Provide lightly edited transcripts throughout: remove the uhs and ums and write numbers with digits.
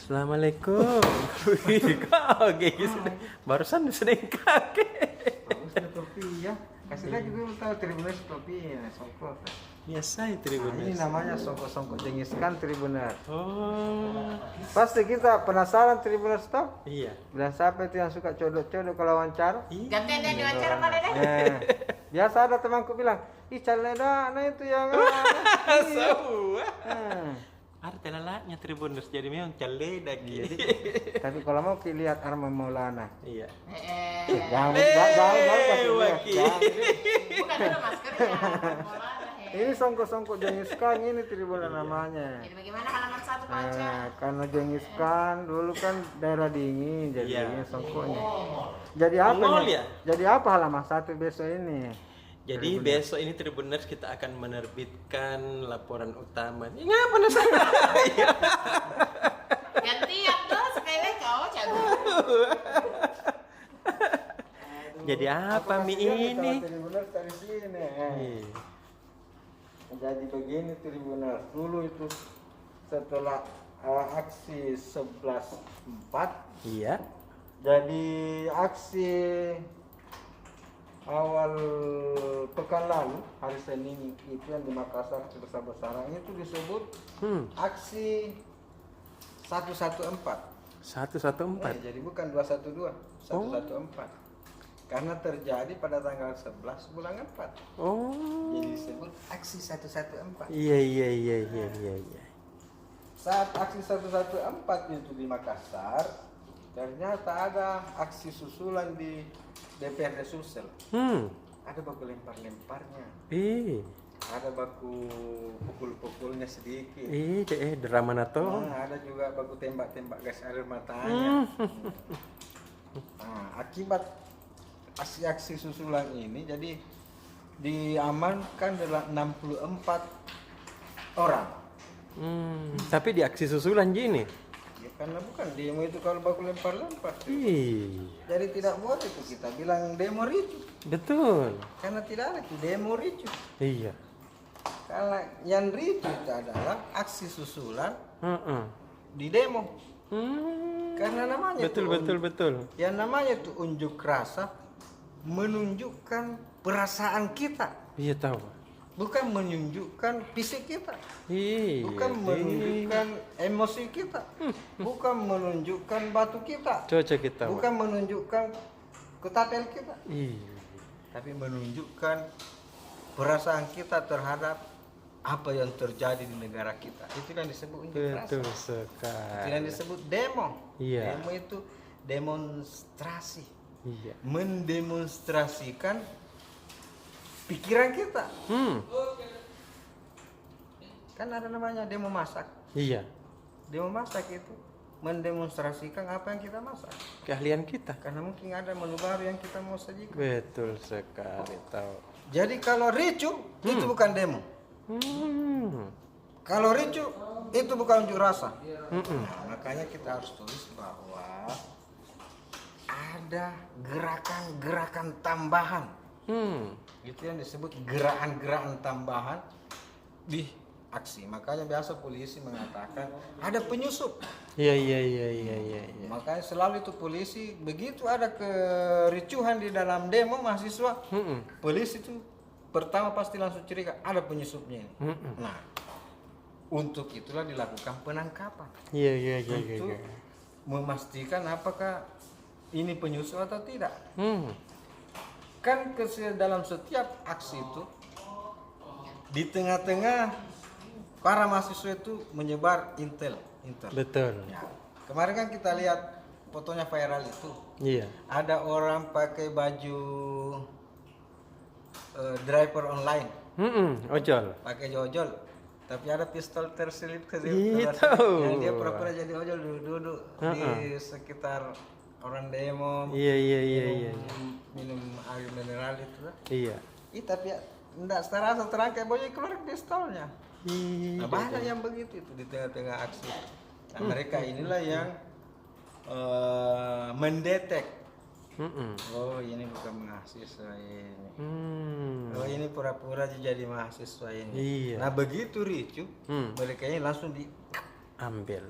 Assalamualaikum. Wih, kaget sudah. Barusan sudah kaget. Bagusnya topi ya. Kasih lagi dulu tahu Tribuners topi ya, songkok. Biasa itu Nah, ini Tribuners. namanya songkok-songkok jengiskan Tribuners. Oh, Pasti kita penasaran Tribuners toh? iya. Bilang siapa itu yang suka codok-codok kalau wawancara? Iya. Gantian dia diwawancara mana deh? Biasa ada temanku bilang, ih calena, nah itu yang Semua. Hmm. Ada telalaknya Tribuners jadi memang caledak. Jadi, tapi kalau mau lihat Arman Maulana. Iya. Jangan kasih lihat. Waki. Jangan. Bukan ada maskernya. Bola ada, he. Ini songkok-songkok jengiskan ini Tribuners namanya. Jadi bagaimana halaman 1 baca? Nah, karena jengiskan dulu kan daerah dingin, jadi Iya. ini songkoknya. Jadi apa? Mongol nih? ya? Jadi apa halaman 1 besok ini? Jadi besok ini Tribuners kita akan menerbitkan laporan utama. Ini ngapa nih saya? Gantian tuh sekali kau jago. Jadi apa Mi ini? Tribuners dari sini. Iya. Jadi begini Tribuners. Dulu itu setelah aksi 11.4, Iya. jadi aksi awal pekan lalu hari Senin itu yang di Makassar besar-besaran itu disebut aksi 114. 114. Jadi bukan 212, 114. Karena terjadi pada tanggal 11 bulan 4. Oh. Jadi disebut aksi 114. Iya. Saat aksi 114 itu di Makassar, ternyata ada aksi susulan di DPRD Sulsel. Ada baku lempar-lemparnya, ada baku pukul-pukulnya sedikit. Drama nato. Nah, ada juga baku tembak-tembak gas air matanya. Nah, akibat aksi-aksi susulan ini jadi diamankan adalah 64 orang. Tapi di aksi susulan gini. Ya, karena bukan demo itu kalau baku lempar-lempar. Ih, Jadi tidak boleh itu kita bilang demo ricu. betul. Karena tidak ada itu demo ricu. Iya. Karena yang ricu itu adalah aksi susulan di demo. Karena namanya Betul. yang namanya itu unjuk rasa menunjukkan perasaan kita, Iya tahu. bukan menunjukkan fisik kita, Iya. bukan menunjukkan emosi kita, bukan menunjukkan batu kita, Cocok kita. bukan menunjukkan ketatel kita, Iya. tapi menunjukkan perasaan kita terhadap apa yang terjadi di negara kita. Itu yang disebut unjuk rasa. Betul Itu sekali. yang disebut demo. Iya. Demo itu demonstrasi, Iya. mendemonstrasikan pikiran kita. Kan ada namanya demo masak. Iya. Demo masak itu mendemonstrasikan apa yang kita masak. Keahlian kita. Karena mungkin ada menu baru yang kita mau sajikan. Betul sekali tahu. Jadi kalau ricu itu bukan demo. Kalau ricu itu bukan unjuk rasa. Nah, makanya kita harus tulis bahwa ada gerakan-gerakan tambahan. Itu yang disebut gerakan-gerakan tambahan di aksi. Makanya biasa polisi mengatakan ada penyusup. Iya. Makanya selalu itu polisi begitu ada kericuhan di dalam demo mahasiswa, polisi itu pertama pasti langsung curiga ada penyusupnya ini. Nah, untuk itulah dilakukan penangkapan. Iya. Untuk memastikan apakah ini penyusup atau tidak. Kan dalam setiap aksi itu di tengah-tengah para mahasiswa itu menyebar intel. Betul. Ya. Kemarin kan kita lihat fotonya viral itu. Iya. Ada orang pakai baju driver online, Ojol. pakai ojol, tapi ada pistol terselip ke Iya, yang tahu. dia pura-pura jadi ojol duduk di sekitar orang demo. Iya. Minum air mineral itu lah. Iya. Tapi enggak secara terang kayak boy keluar pistolnya. Iya. Nah, banyak yang begitu itu di tengah-tengah aksi. Nah, mereka inilah yang mendetek. Oh, ini bukan mahasiswa ini. Oh, ini pura-pura jadi mahasiswa ini. Iya. Nah, begitu ricu, mereka ini langsung diambil,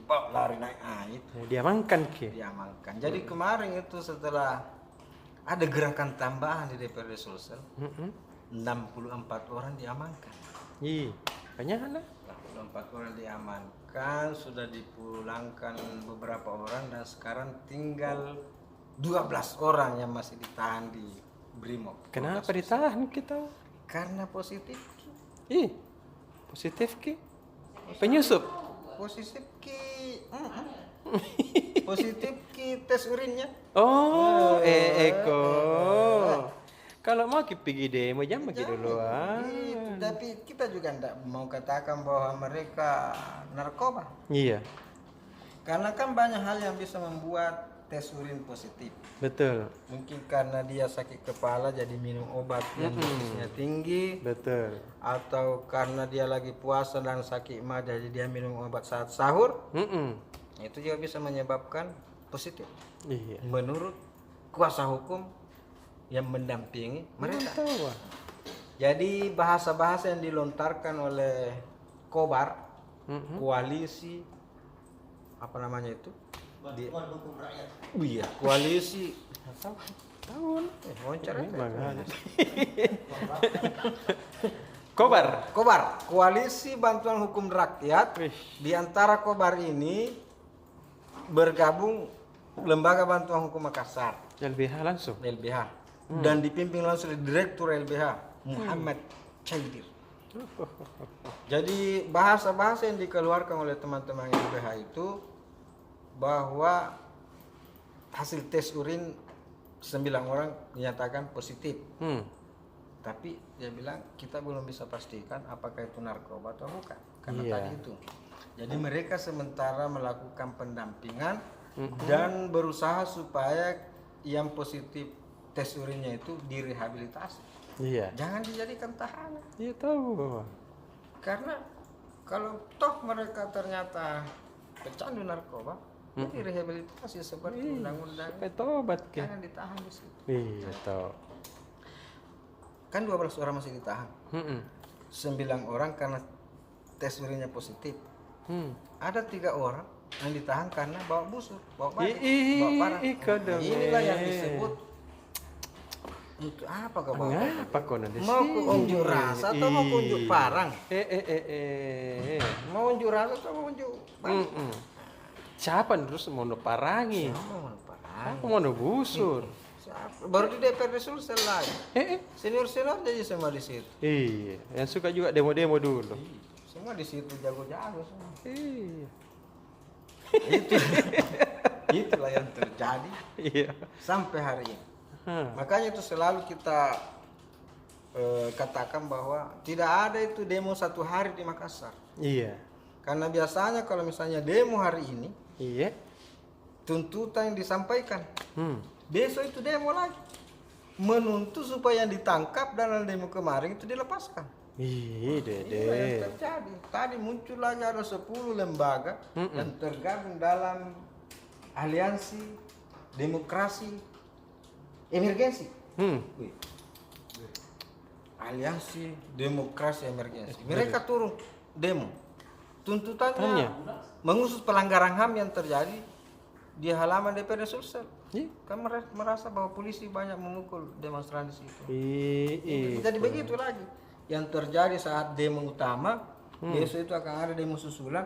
bawa lari naik air, Diamankan ke. diamankan. Jadi kemarin itu setelah ada gerakan tambahan di DPRD Sulsel, 64 orang diamankan. Ih, banyak lah. 64 orang diamankan, sudah dipulangkan beberapa orang dan sekarang tinggal 12 orang yang masih ditahan di Brimob. Kenapa ditahan kita? Karena positif. Ih, positif ke? Penyusup. Positif ki positif ki tes urinnya. Oh, Eko. Kalau mau kita pergi demo, jangan pergi dulu. Itu, tapi kita juga tidak mau katakan bahwa mereka narkoba. Iya, Karena kan banyak hal yang bisa membuat tes urin positif. betul. Mungkin karena dia sakit kepala jadi minum obat yang dosisnya tinggi, Betul. atau karena dia lagi puasa dan sakit mah jadi dia minum obat saat sahur. Itu juga bisa menyebabkan positif. Iya. Menurut kuasa hukum yang mendampingi mereka. Tahu. Jadi bahasa-bahasa yang dilontarkan oleh Kobar, koalisi apa namanya itu? Bantuan Hukum Rakyat. Iya, koalisi Tahun. wawancara itu. Memang ada. Kobar. Kobar, koalisi bantuan hukum rakyat. Wih. Di antara Kobar ini bergabung Lembaga Bantuan Hukum Makassar, LBH langsung. LBH, dan dipimpin langsung oleh Direktur LBH Muhammad Chaidir. Jadi bahasa-bahasa yang dikeluarkan oleh teman-teman LBH itu bahwa hasil tes urin 9 orang dinyatakan positif. Tapi dia bilang kita belum bisa pastikan apakah itu narkoba atau bukan. Karena Iya. tadi itu. Jadi mereka sementara melakukan pendampingan dan berusaha supaya yang positif tes urinnya itu direhabilitasi. Iya. Jangan dijadikan tahanan. Iya tahu. Karena kalau toh mereka ternyata pecandu narkoba, jadi rehabilitasi seperti undang-undang, Supaya tobat ke. jangan ditahan di situ. Iya tahu. Kan 12 orang masih ditahan. 9 orang karena tes urinnya positif. Ada 3 orang yang ditahan karena bawa busur, bawa badan, bawa parah. Kadang. Inilah yang disebut itu apa kau bawa? Ngapa kau nanti Mau ke unjuk rasa atau mau ke unjuk parang? Mau unjuk rasa atau mau unjuk parang? Siapa terus mau parangi? Mau parang. Aku mau busur. Siapa? Baru di DPRD Sulsel lagi. Senior-senior jadi semua di situ. Iya, yang suka juga demo-demo dulu. Semua di situ jago-jago semua. Iya. Itulah yang terjadi Iya. sampai hari ini. Makanya itu selalu kita katakan bahwa tidak ada itu demo 1 hari di Makassar. Iya. Karena biasanya kalau misalnya demo hari ini, Iya. tuntutan yang disampaikan, besok itu demo lagi. Menuntut supaya yang ditangkap dalam demo kemarin itu dilepaskan. Iya, Inilah yang terjadi. Tadi muncul lagi ada 10 lembaga yang tergabung dalam aliansi demokrasi emergensi. Wih. Aliansi demokrasi emergensi. Mereka turun demo. Tuntutannya mengusut pelanggaran HAM yang terjadi di halaman DPRD Sulsel. Iya. Kan merasa bahwa polisi banyak memukul demonstran di situ. Iya. Jadi begitu lagi. Yang terjadi saat demo utama, besok itu akan ada demo susulan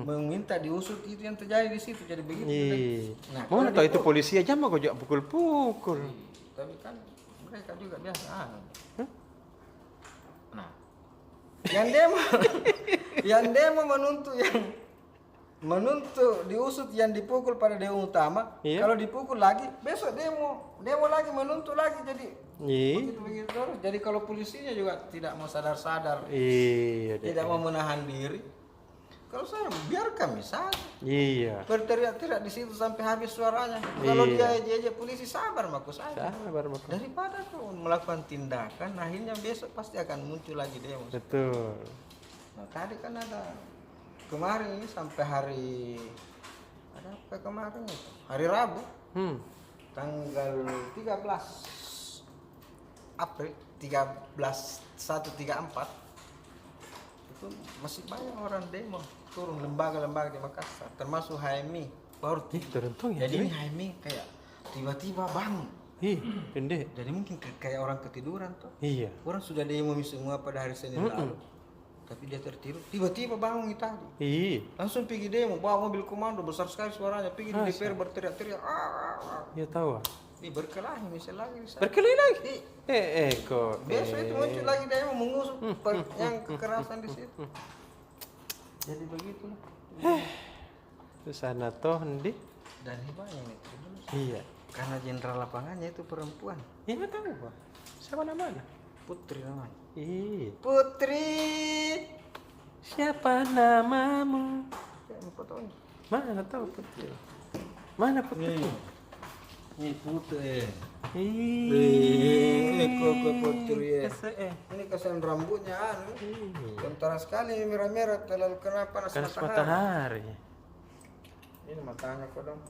meminta diusut itu yang terjadi di situ. Jadi begitu. Iya. Nah, Mana kalau tahu itu polisi aja mah kau juga pukul-pukul. tapi kan mereka juga biasa. Nah, yang demo, yang demo menuntut diusut yang dipukul pada demo utama. Iya. Kalau dipukul lagi, besok demo lagi menuntut lagi. Jadi Iya. begitu terus. Jadi kalau polisinya juga tidak mau sadar-sadar, Iya. tidak mau menahan diri. Kalau saya biarkan misalnya Iya. berteriak-teriak di situ sampai habis suaranya. Kalau Iya. dia ejek polisi sabar maku saja. Sabar, Mak. Daripada tuh melakukan tindakan, akhirnya besok pasti akan muncul lagi demo. Betul. Nah tadi kan ada kemarin ini sampai hari ada apa kemarin itu? Hari Rabu tanggal 13 April 134 itu masih banyak orang demo turun lembaga-lembaga di Makassar, termasuk HMI baru Ih, teruntung ya. jadi ini HMI kayak tiba-tiba bangun. Ih, pendek. Jadi mungkin kayak orang ketiduran tuh. Iya. Orang sudah demo semua pada hari Senin lalu. Tapi dia tertidur, tiba-tiba bangun tadi. Ih, Langsung pergi demo, bawa mobil komando besar sekali suaranya, pergi di Masa? DPR berteriak-teriak. ya tahu. Ih, berkelahi misal lagi di sana. Berkeli lagi. Ih, Kok. besok itu muncul lagi demo mengusut yang kekerasan di situ. Jadi begitu. Terus sana toh, Ndi. Dan hebatnya ini Tribuners, Iya. karena jenderal lapangannya itu perempuan, Iya tahu, Pak. Siapa namanya? Putri namanya. Ih, Putri. siapa namamu? Ya, ini fotonya. Mana tahu Putri? Mana Putri? Ini Putri. Ih, kok Putri ya. SE. Ini kesan rambutnya anu. Ih, Tentara sekali merah-merah terlalu kena panas Panas matahari. matahari. Ini matanya kok dong.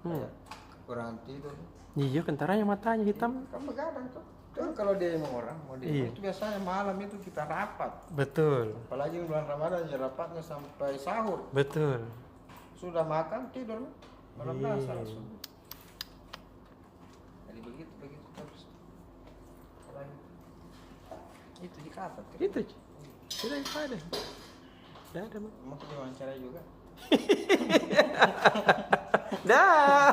Hmm. Kurang tidur. Iya, kentaranya matanya hitam. Kan begadang tuh. Tuh kalau dia mau orang, mau dia Iya. itu biasanya malam itu kita rapat. Betul, Apalagi bulan Ramadan ya rapatnya sampai sahur. betul. Sudah makan tidur malam Iya. dasar langsung. Jadi begitu terus. Apalagi itu di kata. Itu. Sudah ada. Sudah ada, Mak. Mau diwawancara juga. Dah.